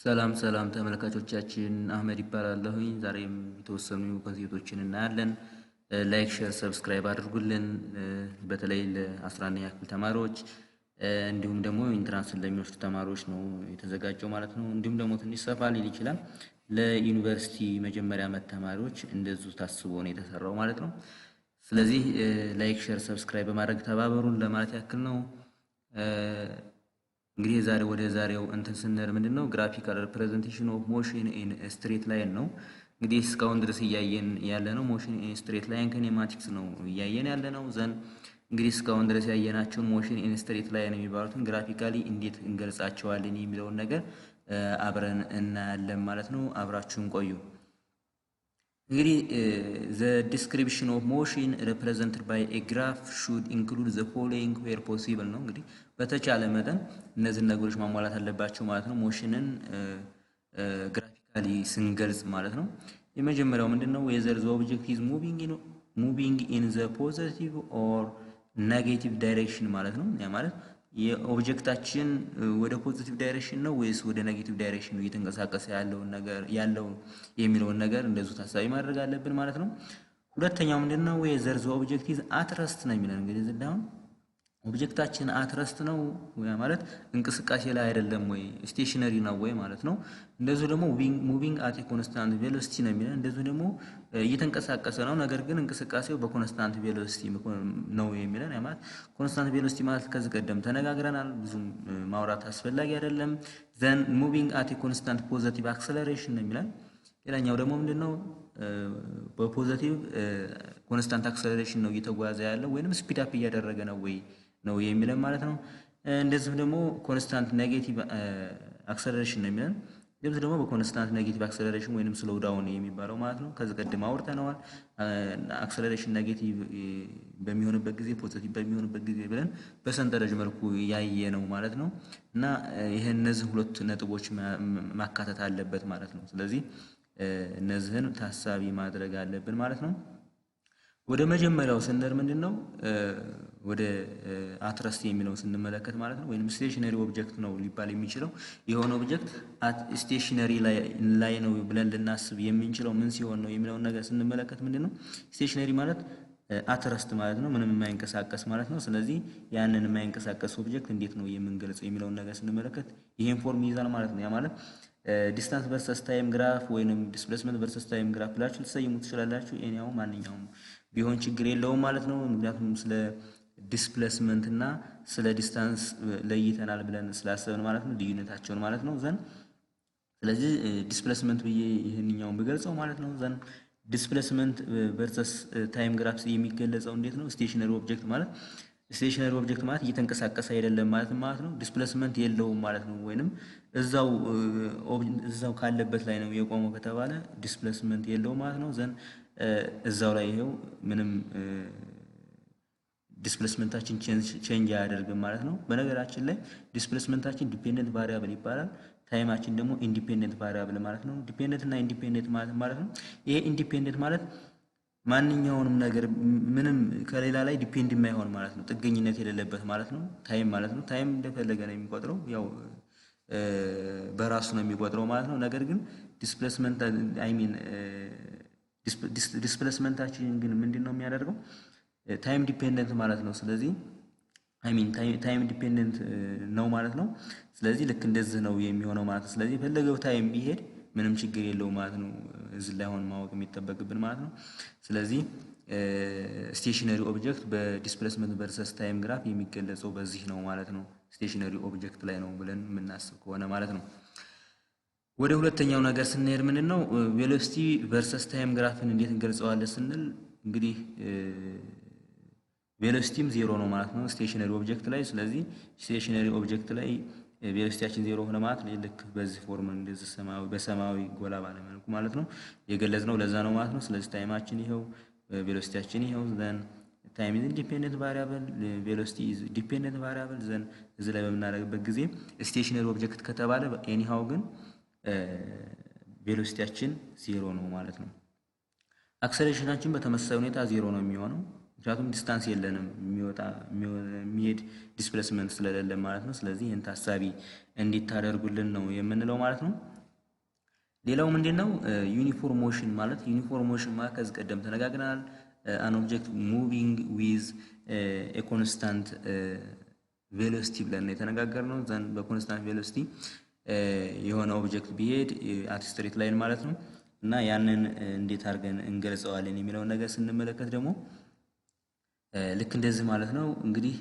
ሰላም ሰላም ተመልካቾቻችን አህመድ ይባላለሁኝ። ዛሬም የተወሰኑ ኮንሴፕቶችን እናያለን። ላይክ፣ ሼር፣ ሰብስክራይብ አድርጉልን። በተለይ ለ11ኛ ክፍል ተማሪዎች እንዲሁም ደግሞ ኢንትራንስን ለሚወስዱ ተማሪዎች ነው የተዘጋጀው ማለት ነው። እንዲሁም ደግሞ ትንሽ ሰፋ ሊል ይችላል ለዩኒቨርሲቲ መጀመሪያ ዓመት ተማሪዎች እንደዚሁ ታስቦ ነው የተሰራው ማለት ነው። ስለዚህ ላይክ፣ ሼር፣ ሰብስክራይብ በማድረግ ተባበሩን ለማለት ያክል ነው። እንግዲህ ወደ ዛሬው እንትን ስንል ምንድነው graphical representation of motion in a straight line ነው። እንግዲህ እስካሁን ድረስ እያየን ያለነው motion in a straight line kinematics ነው እያየን ያለነው። ዘን እንግዲህ እስካሁን ድረስ ያየናቸው motion in a straight line የሚባሉትን ግራፊካሊ እንዴት እንገልጻቸዋለን የሚለውን ነገር አብረን እናያለን ማለት ነው። አብራችሁን ቆዩ። እንግዲህ the description of motion represented by a graph should include the following where possible ነው። እንግዲህ በተቻለ መጠን እነዚህ ነገሮች ማሟላት አለባቸው ማለት ነው። ሞሽንን ግራፊካሊ ስንገልጽ ማለት ነው። የመጀመሪያው ምንድነው whether the object is moving in the positive or negative direction ማለት ነው። ያ ማለት የኦብጀክታችን ወደ ፖዚቲቭ ዳይሬክሽን ነው ወይስ ወደ ኔጌቲቭ ዳይሬክሽን ነው እየተንቀሳቀሰ ያለው የሚለውን ነገር እንደዚሁ ታሳቢ ማድረግ አለብን ማለት ነው። ሁለተኛው ምንድነው whether the object is at rest ነው የሚለው። እንግዲህ እዚህ ኦብጀክታችን at rest ነው ማለት እንቅስቃሴ ላይ አይደለም ወይ ስቴሽነሪ ነው ወይ ማለት ነው። እንደዚሁ ደግሞ moving at a constant velocity ነው የሚለው። እንደዚሁ ደግሞ እየተንቀሳቀሰ ነው ነገር ግን እንቅስቃሴው በኮንስታንት ቬሎሲቲ ነው የሚለው። ያ ማለት ኮንስታንት ቬሎሲቲ ማለት ከዚህ ቀደም ተነጋግረናል፣ ብዙም ማውራት አስፈላጊ አይደለም። then moving at a constant positive acceleration ነው የሚለው። ሌላኛው ደግሞ ምንድነው በፖዚቲቭ ኮንስታንት አክሰለሬሽን ነው እየተጓዘ ያለው ወይንም ስፒድ አፕ እያደረገ ነው የሚለው ማለት ነው። እንደዚህም ደግሞ ኮንስታንት ኔጌቲቭ አክሰለሬሽን ነው የሚለው። እንደዚህ ደግሞ በኮንስታንት ኔጌቲቭ አክሰለሬሽን ወይንም ስሎው ዳውን የሚባለው ማለት ነው። ከዚህ ቀደም አውርተናል። አክሰለሬሽን ኔጌቲቭ በሚሆንበት ጊዜ ፖዚቲቭ በሚሆንበት ጊዜ ብለን በሰንጠረዥ መልኩ ያየ ነው ማለት ነው። እና እነዚህ ሁለት ነጥቦች ማካተት አለበት ማለት ነው። ስለዚህ እነዚህን ታሳቢ ማድረግ አለብን ማለት ነው። ወደ መጀመሪያው ስንል ምንድነው ወደ አትረስት የሚለው ስንመለከት ማለት ነው ወይንም ስቴሽነሪ ኦብጀክት ነው ሊባል የሚችለው የሆነ ኦብጀክት ስቴሽነሪ ላይ ነው ብለን ልናስብ የምንችለው ምን ሲሆን ነው የሚለውን ነገር ስንመለከት ምንድነው ስቴሽነሪ ማለት አትረስት ማለት ነው፣ ምንም የማይንቀሳቀስ ማለት ነው። ስለዚህ ያንን የማይንቀሳቀስ ኦብጀክት እንዴት ነው የምንገልጸው የሚለውን ነገር ስንመለከት ይሄን ፎርም ይዛል ማለት ነው። ያ ማለት ዲስታንስ ቨርሰስ ታይም ግራፍ ወይንም ዲስፕሌስመንት ቨርሰስ ታይም ግራፍ ብላችሁ ልትሰይሙ ትችላላችሁ። እኛው ማንኛውም ቢሆን ችግር የለውም ማለት ነው። ምክንያቱም ስለ ዲስፕሌስመንት እና ስለ ዲስታንስ ለይተናል ብለን ስላሰብን ማለት ነው ልዩነታቸውን ማለት ነው። ዘን ስለዚህ ዲስፕሌስመንት ብዬ ይሄንኛውን ብገልጸው ማለት ነው። ዘን ዲስፕሌስመንት ቨርሰስ ታይም ግራፍስ የሚገለጸው እንዴት ነው? ስቴሽነሪ ኦብጀክት ማለት እየተንቀሳቀሰ አይደለም ማለት ነው። ዲስፕሌስመንት የለውም ማለት ነው። ወይንም እዛው ካለበት ላይ ነው የቆመው ከተባለ ዲስፕሌስመንት የለውም ማለት ነው። ዘን እዛው ላይ ይሄው ምንም ዲስፕሌስመንታችን ቼንጅ አያደርግም ማለት ነው። በነገራችን ላይ ዲስፕሌስመንታችን ዲፔንደንት ቫሪያብል ይባላል። ታይማችን ደግሞ ኢንዲፔንደንት ቫሪያብል ማለት ነው። ዲፔንደንት እና ኢንዲፔንደንት ማለት ነው። ይሄ ኢንዲፔንደንት ማለት ማንኛውንም ነገር ምንም ከሌላ ላይ ዲፔንድ የማይሆን ማለት ነው፣ ጥገኝነት የሌለበት ማለት ነው። ታይም ማለት ነው። ታይም እንደፈለገ ነው የሚቆጥረው፣ ያው በራሱ ነው የሚቆጥረው ማለት ነው። ነገር ግን ዲስፕሌስመንታችን ግን ምንድነው የሚያደርገው? ታይም ዲፔንደንት ማለት ነው። ስለዚህ ታይም ዲፔንደንት ነው ማለት ነው። ስለዚህ ልክ እንደዚህ ነው የሚሆነው ማለት ነው። ስለዚህ የፈለገው ታይም ቢሄድ ምንም ችግር የለውም ማለት ነው። እዚህ ላይ አሁን ማወቅ የሚጠበቅብን ማለት ነው። ስለዚህ ስቴሽነሪ ኦብጀክት በዲስፕሌስመንት ቨርሰስ ታይም ግራፍ የሚገለጸው በዚህ ነው ማለት ነው። ስቴሽነሪ ኦብጀክት ላይ ነው ብለን የምናስብ ከሆነ ማለት ነው። ወደ ሁለተኛው ነገር ስንሄድ ምንድነው ቬሎሲቲ ቨርሰስ ታይም ግራፍን እንዴት እንገልጸዋለን ስንል እንግዲህ ቬሎሲቲም ዜሮ ነው ማለት ነው ስቴሽነሪ ኦብጀክት ላይ። ስለዚህ ስቴሽነሪ ኦብጀክት ላይ ቬሎሲቲያችን ዜሮ ሆነ ማለት ነው። ልክ በዚህ ፎርም እንደዚህ በሰማያዊ ጎላ ባለ መልኩ ማለት ነው የገለጽነው ለዛ ነው ማለት ነው። ስለዚህ ታይማችን ይሄው፣ ቬሎሲቲያችን ይሄው። ዘን ታይም ኢዝ ኢንዲፔንደንት ቫሪያብል፣ ቬሎሲቲ ኢዝ ዲፔንደንት ቫሪያብል። ዘን እዚህ ላይ በምናደርግበት ጊዜ ስቴሽነሪ ኦብጀክት ከተባለ ኤኒሃው ግን ቬሎሲቲያችን ዜሮ ነው ማለት ነው። አክሰለሬሽናችን በተመሳሳይ ሁኔታ ዜሮ ነው የሚሆነው፣ ምክንያቱም ዲስታንስ የለንም የሚሄድ ዲስፕሌስመንት ስለሌለ ማለት ነው። ስለዚህ ይህን ታሳቢ እንዲታደርጉልን ነው የምንለው ማለት ነው። ሌላው ምንድነው ዩኒፎርም ሞሽን ማለት ከዚህ ቀደም ተነጋግረናል። an object moving with a constant velocity ብለን የተነጋገርነው ዘን በኮንስታንት ቬሎሲቲ የሆነ ኦብጀክት ቢሄድ at straight line ማለት ነው እና ያንን እንዴት አድርገን እንገልጸዋለን የሚለው ነገር ስንመለከት ደግሞ ልክ እንደዚህ ማለት ነው። እንግዲህ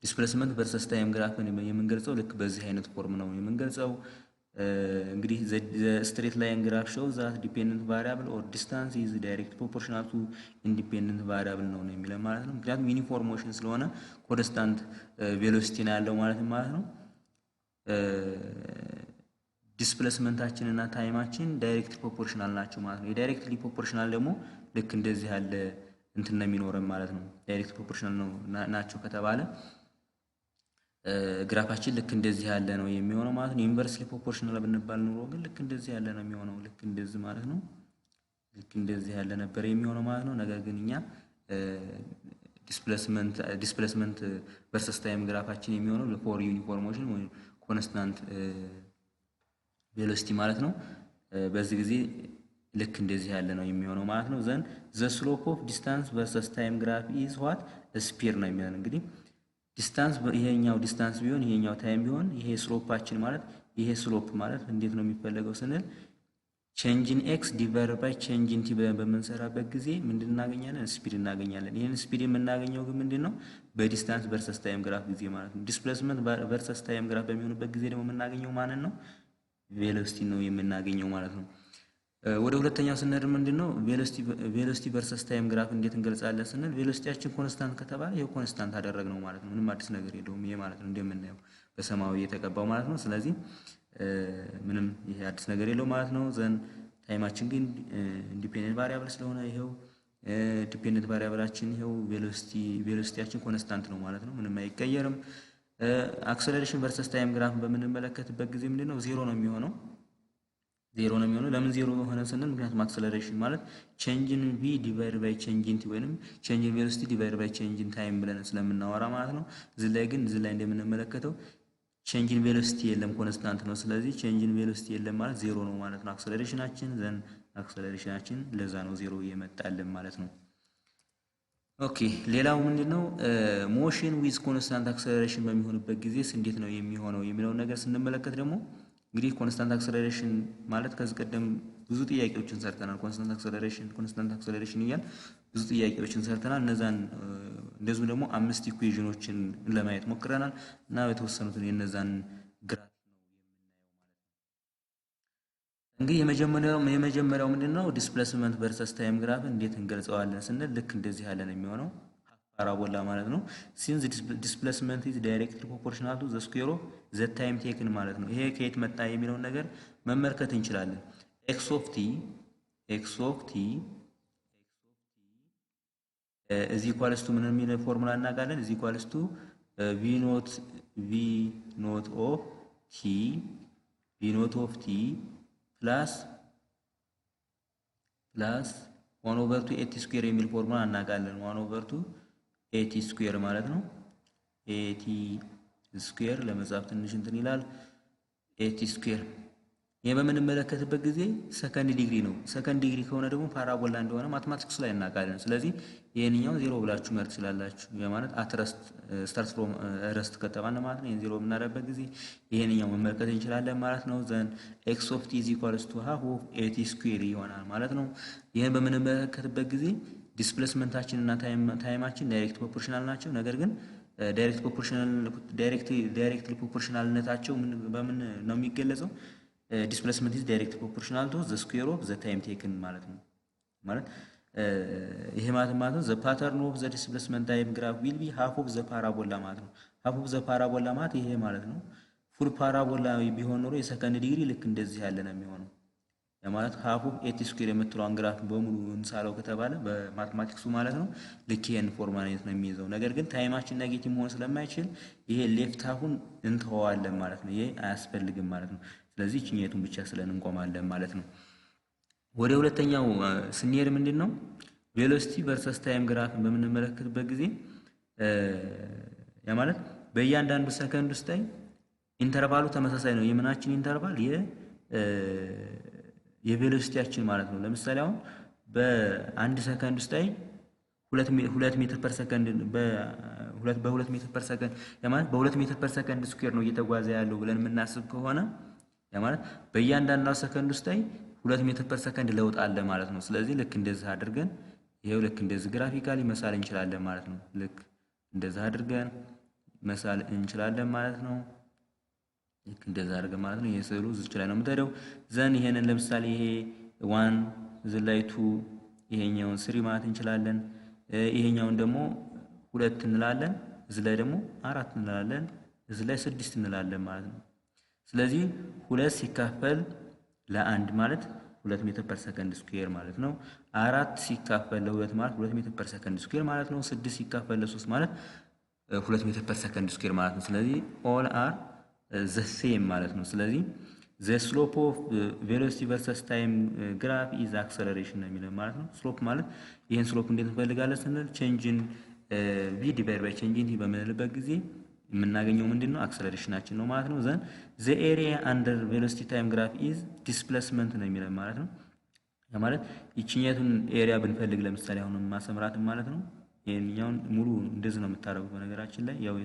ዲስፕሌስመንት ቨርሰስ ታይም ግራፍን የምንገልጸው ልክ በዚህ አይነት ፎርም ነው የምንገልጸው። እንግዲህ the straight line graph shows that dependent variable or distance is direct proportional to independent variable ነው የሚለው ማለት ነው። ምክንያቱም ዩኒፎርም ሞሽን ስለሆነ ኮንስታንት ቬሎሲቲ ነው ያለው ማለት ነው። ዲስፕሌስመንታችን እና ታይማችን ዳይሬክት ፕሮፖርሽናል ናቸው ማለት ነው። የዳይሬክትሊ ፕሮፖርሽናል ደግሞ ልክ እንደዚህ ያለ እንትን ነው የሚኖረን ማለት ነው። ዳይሬክት ፕሮፖርሽናል ነው ናቸው ከተባለ ግራፋችን ልክ እንደዚህ ያለ ነው የሚሆነው ማለት ነው። ኢንቨርስሊ ፕሮፖርሽናል ብንባል ኑሮ ግን ልክ እንደዚህ ያለ ነው የሚሆነው። ልክ እንደዚህ ማለት ነው። ልክ እንደዚህ ያለ ነበር የሚሆነው ማለት ነው። ነገር ግን እኛ ዲስፕሌስመንት ቨርሰስ ታይም ግራፋችን የሚሆነው ለፎር ዩኒፎርም ሞሽን ወይ ኮንስታንት ቬሎሲቲ ማለት ነው። በዚህ ጊዜ ልክ እንደዚህ ያለ ነው የሚሆነው ማለት ነው። ዘን ዘ ስሎፕ ኦፍ ዲስታንስ ቨርሰስ ታይም ግራፍ ኢዝ ዋት ስፒር ነው የሚሆነው። እንግዲህ ዲስታንስ ይሄኛው ዲስታንስ ቢሆን ይሄኛው ታይም ቢሆን ይሄ ስሎፓችን ማለት ይሄ ስሎፕ ማለት እንዴት ነው የሚፈለገው ስንል ቼንጅ ኢን ኤክስ ዲቫይድ ባይ ቼንጅ ኢን ቲ በምንሰራበት ጊዜ ምንድን እናገኛለን? ስፒድ እናገኛለን። ይሄን ስፒድ የምናገኘው ግን ምንድነው በዲስታንስ ቨርሰስ ታይም ግራፍ ጊዜ ማለት ነው። ዲስፕሌስመንት ቨርሰስ ታይም ግራፍ በሚሆንበት ጊዜ ደግሞ የምናገኘው ማንን ነው? ቬሎሲቲ ነው የምናገኘው ማለት ነው። ወደ ሁለተኛው ስንሄድ ምንድነው ቬሎሲቲ ቨርሰስ ታይም ግራፍ እንዴት እንገልጻለን ስንል ቬሎሲቲያችን ኮንስታንት ከተባለ ይሄው ኮንስታንት አደረግነው ማለት ነው። ምንም አዲስ ነገር የለውም ይሄ ማለት ነው። እንደምናየው በሰማያዊ የተቀባው ማለት ነው። ስለዚህ ምንም ይሄ አዲስ ነገር የለው ማለት ነው። ዘን ታይማችን ግን ኢንዲፔንደንት ቫሪያብል ስለሆነ ይሄው ዲፔንደንት ቫሪያብላችን ይሄው ቬሎሲቲያችን ኮንስታንት ነው ማለት ነው። ምንም አይቀየርም። አክሰለሬሽን ቨርሰስ ታይም ግራፍ በምንመለከትበት ጊዜ ምንድነው ዜሮ ነው የሚሆነው። ለምን ዜሮ ሆነ ስንል ምክንያቱም አክሰለሬሽን ማለት ቼንጅ ኢን ቪ ዲቫይድ ባይ ቼንጅ ኢን ቲ ወይንም ቼንጅ ኢን ቬሎሲቲ ዲቫይድ ባይ ቼንጅ ኢን ታይም ብለን ስለምናወራ ማለት ነው። እዚህ ላይ እንደምንመለከተው ቼንጅ ኢን ቬሎሲቲ የለም ኮንስታንት ነው። ስለዚህ ቼንጅ ኢን ቬሎሲቲ የለም ማለት ዜሮ ነው ማለት ነው አክሰለሬሽናችን። ዘን አክሰለሬሽናችን ለዛ ነው ዜሮ እየመጣልን ማለት ነው። ኦኬ ሌላው ምንድነው ሞሽን ዊዝ ኮንስታንት አክሰለሬሽን በሚሆንበት ጊዜስ እንዴት ነው የሚሆነው የሚለውን ነገር ስንመለከት ደግሞ እንግዲህ ኮንስታንት አክሰለሬሽን ማለት ከዚህ ቀደም ብዙ ጥያቄዎችን ሰርተናል። ኮንስታንት አክሰለሬሽን እያል ብዙ ጥያቄዎችን ሰርተናል። እነዛን እንደዚሁ ደግሞ 5 ኢኩዌሽኖችን ለማየት ሞክረናል እና የተወሰኑትን የነዛን ግራፍ ነው የምናየው ማለት ነው። እንግዲህ የመጀመሪያው ምንድነው ዲስፕሌስመንት ቨርሰስ ታይም ግራፍ እንዴት እንገልጸዋለን ስንል ልክ እንደዚህ ያለ ነው የሚሆነው ፓራቦላ ማለት ነው። ሲንስ ዲስፕሌስመንት ኢዝ ዳይሬክትሊ ፕሮፖርሽናል ቱ ዘ ስኩዌር ኦፍ ዘ ታይም ቴክን ማለት ነው። ይሄ ከየት መጣ የሚለውን ነገር መመልከት እንችላለን። ኤክስ ኦፍ ቲ እዚ ኢኳልስ ቱ ምን የሚለው ፎርሙላ እናውቃለን። እዚ ኢኳልስ ቱ ቪ ኖት ኦፍ ቲ ፕላስ 1 ኦቨር ቱ ኤቲ ስኩዌር የሚል ፎርሙላ እናውቃለን። 1 ኦቨር ቱ ኤቲ ስኩዌር ማለት ነው። ኤቲ ስኩዌር ለመጻፍ ትንሽ እንትን ይላል። ኤቲ ስኩዌር ይሄ በምንመለከትበት ጊዜ ሰከንድ ዲግሪ ነው። ሰከንድ ዲግሪ ከሆነ ደግሞ ፓራቦላ እንደሆነ ማትማቲክስ ላይ እናውቃለን። ስለዚህ ይሄንኛው ዜሮ ብላችሁ መርጥ ይችላልላችሁ። ማለት አትረስት ስታርት ፍሮም ረስት ከተባለ ማለት ነው። ይሄን ዜሮ በምናደርግበት ጊዜ ይሄንኛው መመልከት እንችላለን ማለት ነው። ዘን ኤክስ ኦፍ ቲ ኢዝ ኢኳልስ ቱ ሃፍ ኦፍ ኤቲ ስኩዌር ይሆናል ማለት ነው። ይሄን በምንመለከትበት ጊዜ ዲስፕሌስመንታችን እና ታይማችን ዳይሬክት ፕሮፖርሽናል ናቸው። ነገር ግን ዳይሬክት ፕሮፖርሽናልነታቸው በምን ነው የሚገለጸው? ዲስፕሌስመንት ኢዝ ዳይሬክት ፕሮፖርሽናል ቱ ዘ ስኩዌር ኦፍ ዘ ታይም ቴክን ማለት ነው። ማለት ይሄ ማለት ነው ዘ ፓተርን ኦፍ ዘ ዲስፕሌስመንት ታይም ግራፍ ዊል ቢ ሃፍ ኦፍ ዘ ፓራቦላ ማለት ነው። ሃፍ ኦፍ ዘ ፓራቦላ ማለት ይሄ ማለት ነው። ፉል ፓራቦላ ቢሆን ኖሮ የሰከንድ ዲግሪ ልክ እንደዚህ ያለ ነው የሚሆነው። ማለት ሃፍ ኦፍ ኤቲ ስኩዌር የምትለውን ግራፍ በሙሉ እንሳለው ከተባለ በማትማቲክሱ ማለት ነው ልክ ይሄን ፎርማት ነው የሚይዘው። ነገር ግን ታይማችን ኔጌቲቭ መሆን ስለማይችል ይሄ ሌፍት ሃፉን እንተዋለን ማለት ነው። ይሄ አያስፈልግም ማለት ነው። ስለዚህ እኛቱን ብቻ ስለን እንቆማለን ማለት ነው። ወደ ሁለተኛው ስንሄድ ምንድነው ቬሎሲቲ ቨርሰስ ታይም ግራፍ በምንመለከትበት ጊዜ ያ ማለት በእያንዳንዱ ሰከንድ ውስጥ ኢንተርቫሉ ተመሳሳይ ነው። የምናችን ኢንተርቫል የቬሎሲቲያችን ማለት ነው ለምሳሌ አሁን በ1 ሰከንድ ውስጥ ላይ 2 ሜትር ፐር ሰከንድ በ2 ሜትር ፐር ሰከንድ ማለት በ2 ሜትር ፐር ሰከንድ ስኩዌር ነው እየተጓዘ ያለው ብለን የምናስብ ከሆነ ማለት በእያንዳንዱ ሰከንድ ውስጥ ላይ 2 ሜትር ፐር ሰከንድ ለውጥ አለ ማለት ነው ስለዚህ ልክ እንደዚህ አድርገን ይሄው ልክ እንደዚህ ግራፊካሊ መሳል እንችላለን ማለት ነው ልክ እንደዚህ አድርገን መሳል እንችላለን ማለት ነው ልክ እንደዚህ አድርገን ማለት ነው የስዕሉ እዚህ ላይ ነው የምትሄደው ዘን ይሄንን ለምሳሌ ይሄ 1 እዚህ ላይ 2 ይሄኛውን 3 ማለት እንችላለን ይሄኛውን ደግሞ 2 እንላለን እዚህ ላይ ደግሞ 4 እንላለን እዚህ ላይ 6 እንላለን ማለት ነው ስለዚህ 2 ሲካፈል ለ1 ማለት 2 ሜትር ፐር ሰከንድ ስኩዌር ማለት ነው 4 ሲካፈል ለ2 ማለት 2 ሜትር ፐር ሰከንድ ስኩዌር ማለት ነው 6 ሲካፈል ለ3 ማለት 2 ሜትር ፐር ሰከንድ ስኩዌር ማለት ነው ስለዚህ all are the same ማለት ነው ስለዚህ the slope of velocity versus time graph is acceleration ነው የሚለው ማለት ነው slope ማለት ይሄን slope እንዴት እንፈልጋለን ስንል change in v divided by change in t በምንልበት ጊዜ የምናገኘው ምንድነው አክሰለሬሽናችን ነው ማለት ነው ዘን the area under velocity time graph is displacement ነው የሚለው ማለት ነው ያ ማለት ይችኛቱን ኤሪያ ብንፈልግ ለምሳሌ አሁን ማሰምራት ማለት ነው ይሄኛውን ሙሉ እንደዚህ ነው የምታረጉት በነገራችን ላይ ያው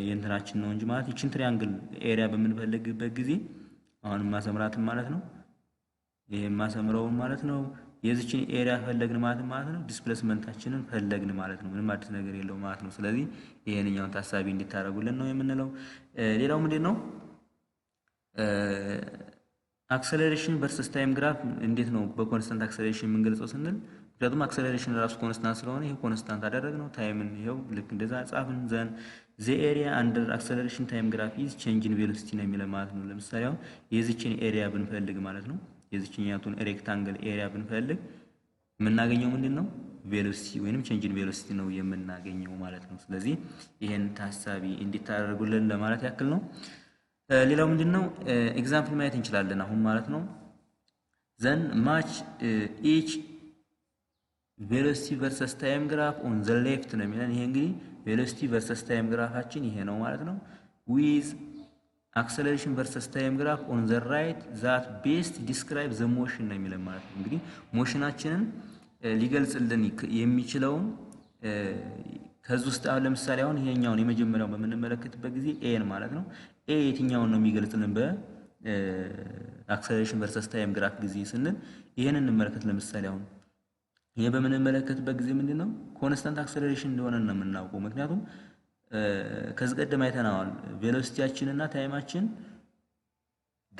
የእንትናችን ነው እንጂ ማለት ይችን ትሪያንግል ኤሪያ በምንፈልግበት ጊዜ አሁን ማሰምራት ማለት ነው ይሄ ማሰምረው ማለት ነው የዚችን ኤሪያ ፈለግን ማለት ነው ዲስፕሌስመንታችንን ፈለግን ማለት ነው ምንም አዲስ ነገር የለው ማለት ነው ስለዚህ ይሄንኛውን ታሳቢ እንዲታረጉልን ነው የምንለው ሌላው ምንድነው አክሰለሬሽን ቨርሰስ ታይም ግራፍ እንዴት ነው በኮንስታንት አክሰለሬሽን የምንገልጸው ስንል ምክንያቱም አክሰለሬሽን ራሱ ኮንስታንት ስለሆነ ይሄ ኮንስታንት አደረግነው ታይምን ይሄው ልክ እንደዛ ጻፍን ዘን the area under acceleration time graph is change in velocity ነው የሚለው ማለት ነው ለምሳሌ አሁን የዚችን ኤሪያ ብንፈልግ ማለት ነው የዚችኛቱን ሬክታንግል ኤሪያ ብንፈልግ የምናገኘው ምንድነው ቬሎሲቲ ወይንም change in velocity ነው የምናገኘው ማለት ነው ስለዚህ ይሄን ታሳቢ እንዲታረጉልን ለማለት ያክል ነው ሌላው ምንድነው ኤግዛምፕል ማየት እንችላለን አሁን ማለት ነው then match each velocity versus time graph on the left ነው የሚለን ይሄ እንግዲህ velocity versus time ግራፋችን ይሄ ነው ማለት ነው with acceleration versus time graph on the right that best describe the motion ነው የሚለን ማለት ነው እንግዲህ ሞሽናችንን ሊገልጽልን የሚችለው ከዚህ ውስጥ አሁን ለምሳሌ አሁን ይሄኛውን የመጀመሪያው በምንመለከትበት ጊዜ a ማለት ነው a የትኛውን ነው የሚገልጽልን በአክሰለሬሽን versus time graph ጊዜ ስንል ይሄንን እንመለከት ለምሳሌ አሁን ይሄ በምንመለከትበት ጊዜ ምንድነው ኮንስታንት አክሰለሬሽን እንደሆነ ነው የምናውቀው ምክንያቱም ከዚህ ቀደም አይተናል ቬሎሲቲያችን እና ታይማችን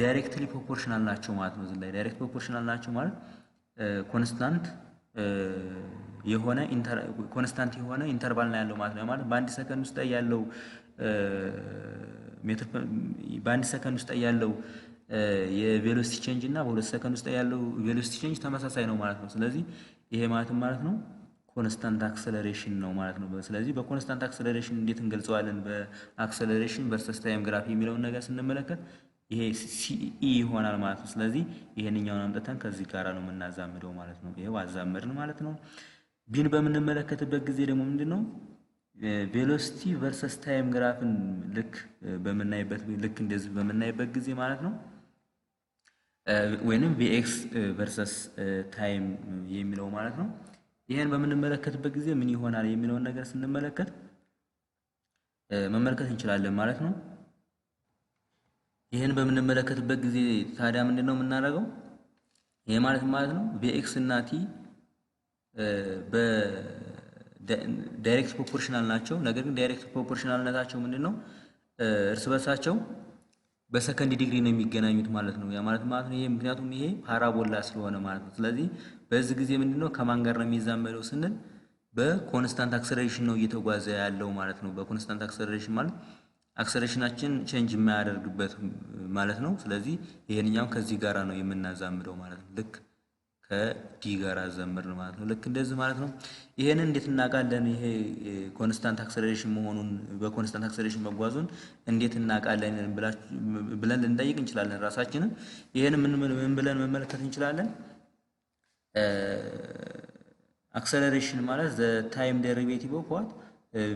ዳይሬክትሊ ፕሮፖርሽናል ናቸው ማለት ነው እዚህ ላይ ዳይሬክት ፕሮፖርሽናል ናቸው ማለት ኮንስታንት የሆነ ኢንተርቫል ላይ ያለው ማለት ነው ማለት በአንድ ሰከንድ ውስጥ ያለው ሜትር በአንድ ሰከንድ ውስጥ ያለው የቬሎሲቲ ቼንጅ እና በ2 ሰከንድ ውስጥ ያለው ቬሎሲቲ ቼንጅ ተመሳሳይ ነው ማለት ነው ስለዚህ ይሄ ማለት ነው ኮንስታንት አክሰለሬሽን ነው ማለት ነው ስለዚህ በኮንስታንት አክሰለሬሽን እንዴት እንገልጸዋለን በአክሰለሬሽን versus ታይም ግራፍ የሚለውን ነገር ስንመለከት ይሄ ሲኢ ይሆናል ማለት ነው ስለዚህ ይሄንኛውን አምጥተን ከዚህ ጋራ ነው የምናዛምደው ማለት ነው ይሄው አዛመድን ማለት ነው ቢን በምንመለከትበት ጊዜ ደግሞ ምንድነው ቬሎሲቲ versus ታይም ግራፍን ልክ በመናይበት ልክ እንደዚህ በመናይበት ጊዜ ማለት ነው ወይንም vx versus ታይም የሚለው ማለት ነው ይሄን በምንመለከትበት ጊዜ ምን ይሆናል የሚለውን ነገር ስንመለከት መመልከት እንችላለን ማለት ነው ይሄን በምንመለከትበት ጊዜ ታዲያ ምንድነው የምናደርገው ይሄ ማለት ነው vx እና t በዳይሬክት ፕሮፖርሽናል ናቸው ነገር ግን ዳይሬክት ፕሮፖርሽናልነታቸው ምንድነው እርስ በርሳቸው በሰከንድ ዲግሪ ነው የሚገናኙት ማለት ነው ያ ማለት ነው ይሄ ምክንያቱም ይሄ ፓራቦላ ስለሆነ ማለት ነው ስለዚህ በዚህ ጊዜ ምንድነው ከማን ጋር ነው የሚዛመደው ስንል በኮንስታንት አክሰለሬሽን ነው እየተጓዘ ያለው ማለት ነው በኮንስታንት አክሰለሬሽን ማለት አክሰለሬሽናችን ቼንጅ የማያደርግበት ማለት ነው ስለዚህ ይሄንኛው ከዚህ ጋራ ነው የምናዛምደው ማለት ነው ልክ ከዲ ጋር አዛምርን ማለት ነው ልክ እንደዚህ ማለት ነው ይሄንን እንዴት እናቃለን ይሄ ኮንስታንት አክሰለሬሽን መሆኑን በኮንስታንት አክሰለሬሽን መጓዙን እንዴት እናቃለን ብለን ልንጠይቅ እንችላለን ራሳችንን ይሄን ምን ብለን መመለከት እንችላለን አክሰለሬሽን ማለት the time derivative of what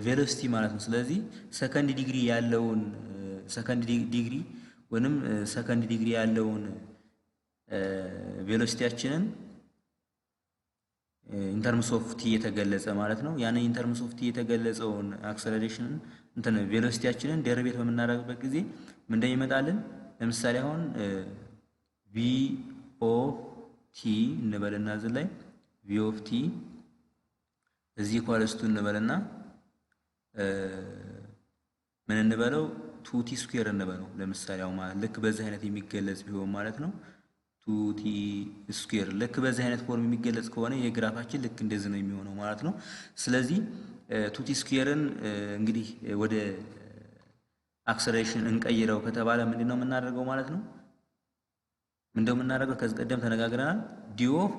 velocity ማለት ነው ስለዚህ ሰከንድ ዲግሪ ያለውን ሰከንድ ዲግሪ ወንም ሰከንድ ዲግሪ ያለውን ቬሎሲቲያችንን in terms of t የተገለጸ ማለት ነው ያን in terms of t የተገለጸውን አክሰለሬሽን እንትን ቬሎሲቲያችንን ዴሪቬት በመናደርግበት ጊዜ ምን እንደሚመጣልን ለምሳሌ አሁን v of t እንበልና እዚህ ላይ v of t እዚህ ኢኳልስ ቱ እንበልና ምን እንበለው 2t ስኩዌር እንበለው ለምሳሌ አሁን ማለት ልክ በዚህ አይነት የሚገለጽ ቢሆን ማለት ነው 2t ስኩዌር ልክ በዚህ አይነት ፎርም የሚገለጽ ከሆነ የግራፋችን ልክ እንደዚህ ነው የሚሆነው ማለት ነው ስለዚህ 2t ስኩዌርን እንግዲህ ወደ አክሰለሬሽን እንቀይረው ከተባለ ምንድነው የምናደርገው ማለት ነው ምንድነው የምናደርገው ከዚህ ቀደም ተነጋግረናል d of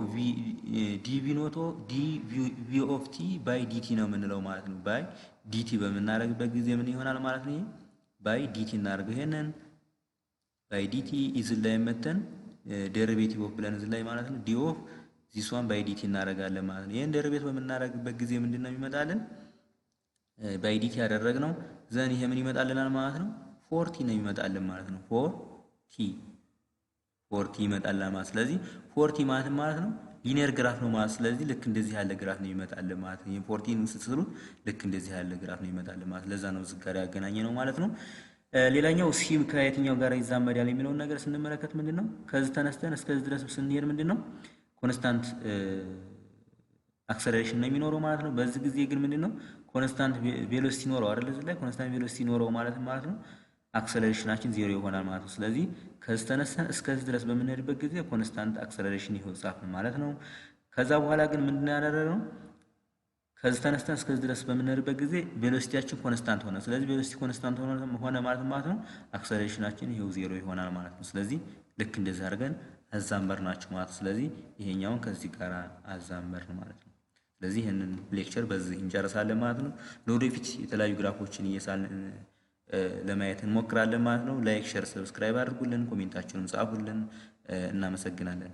dv ኖቶ dv of t by dt ነው የምንለው ማለት ነው by dt በመናደርግበት ጊዜ ምን ይሆናል ማለት ነው by dt እናደርገው ይሄንን by dt is ላይ መተን ዴሪቬቲቭ ኦፍ ብለን እዚህ ላይ ማለት ነው d of this one by dt እናደርጋለን ማለት ነው ይሄን ዴሪቬቲቭ በመናደርግበት ጊዜ ምንድነው የሚመጣልን by dt ያደረግነው ዘን ይሄ ምን ይመጣልናል ማለት ነው 40 ነው የሚመጣልን ማለት ነው 40 ይመጣልናል ማለት ስለዚህ 40 ማለት ነው ሊኒየር ግራፍ ነው ማለት ስለዚህ ልክ እንደዚህ ያለ ግራፍ ነው ይመጣልን ማለት ነው 40 ስትስሉ ልክ እንደዚህ ያለ ግራፍ ነው ይመጣልን ማለት ለዛ ነው እዚህ ጋር ያገናኘ ነው ማለት ነው ሌላኛው ሲም ከየትኛው ጋር ይዛመዳል የሚለው ነገር ስንመለከት ምንድነው ከዚህ ተነስተን እስከዚህ ድረስ ስንሄድ ምንድነው ኮንስታንት አክሰለሬሽን ነው የሚኖረው ማለት ነው በዚህ ጊዜ ግን ምንድነው ኮንስታንት ቬሎሲቲ ኖረው አይደል እዚህ ላይ ኮንስታንት ቬሎሲቲ ኖረው ማለት ነው አክሰለሬሽናችን 0 ይሆናል ማለት ነው ስለዚህ ከዚህ ተነስተን እስከዚህ ድረስ በመነድበት ጊዜ ኮንስታንት አክሰለሬሽን ይሆናል ማለት ነው ከዛ በኋላ ግን ምንድነው ያደረገው ከዚህ ተነስተን እስከዚህ ድረስ በመነድበት ጊዜ ቬሎሲቲያችን ኮንስታንት ሆነ ስለዚህ ቬሎሲቲ ኮንስታንት ሆነ ማለት ነው አክሰለሬሽናችን ይሄው 0 ይሆናል ማለት ነው ስለዚህ ልክ እንደዚህ አድርገን አዛምበርናቸው ማለት ስለዚህ ይሄኛውን ከዚህ ጋር አዛምበርን ማለት ነው ስለዚህ ይሄንን ሌክቸር በዚህ እንጨርሳለን ማለት ነው ለወደፊት የተለያዩ ግራፎችን እየሳልን ለማየት እንሞክራለን ማለት ነው ላይክ ሼር ሰብስክራይብ አድርጉልን ኮሜንታችሁንም ጻፉልን እናመሰግናለን